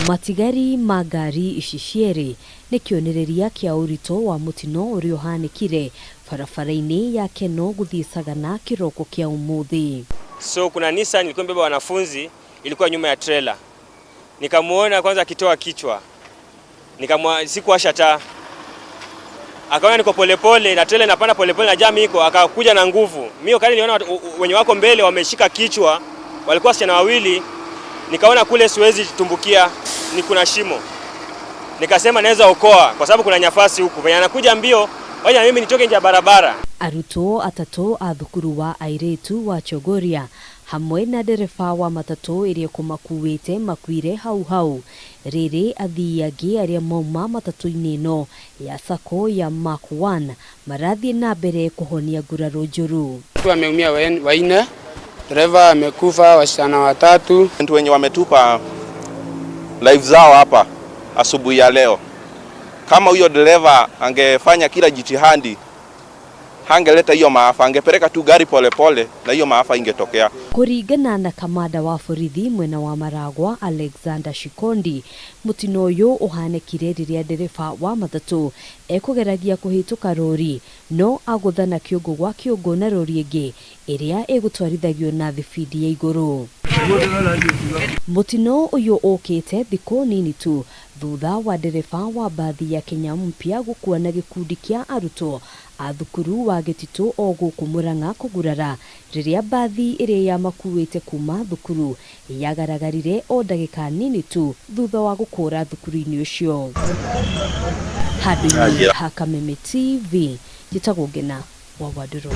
Matigari ma ngari ici cierĩ nĩ kĩonereria kĩa ũritũ wa mutino ũrĩa uhanikire barabara-ini ya Kenol guthii Sagana kiroko kĩa umuthi. So kuna Nissan ilikuwa imebeba wanafunzi, ilikuwa nyuma ya trailer. Nikamuona kwanza akitoa kichwa. Sikuwasha taa. Akaona niko polepole na trailer inapanda polepole na jam iko, akakuja na nguvu. Mimi wakati niliona wenye wako mbele wameshika kichwa, walikuwa wasichana wawili. Nikaona kule siwezi tumbukia, ni kuna shimo. Nikasema naweza okoa kwa sababu kuna nafasi huku. Venye anakuja mbio, wacha mimi nitoke nje ya barabara. Arutwo atatu a thukuru wa airitu wa Chogoria hamwe na ndereba wa matatu iria ikumakuite makuire hau. Riri athii angi aria mauma matatu-ini ĩno ya sako ya Mark 1 marathii nambere kuhonia nguraro njũru. Wameumia waine, dereva amekufa, wasichana watatu. Watu wenye wametupa live zao hapa asubuhi ya leo. Kama huyo dereva angefanya kila jitihadi, hangeleta hiyo maafa, angepeleka tu gari polepole na hiyo maafa ingetokea. Kuringana na kamanda wa borithi mwena wa Maragua Alexander Shikondi, mutino ũyũ uhanikire rĩrĩa ndereba wa matatu ekũgeragia kũhĩtũka rori no agũthana kĩũngũ gwa kĩũngũ na rori ĩngĩ ĩrĩa ĩgũtwarithagio na thibidi ya igũrũ. Mutino ũyũ ũkĩte thikũ nini tu thutha wa ndereba wa bathi ya Kenya mpya gukua na gĩkundi kĩa arutwo a thukuru wa gĩtitũ o gũkũ Murang'a kũgurara rĩrĩa bathi ĩrĩa yamakuĩte kuma thukuru yagaragarire o ndagĩka nini tu thutha wa gũkũra thukuru-inĩ ũcio. Handũ-inĩ ha Kameme TV, njĩtagwo Ngina wa Waduro.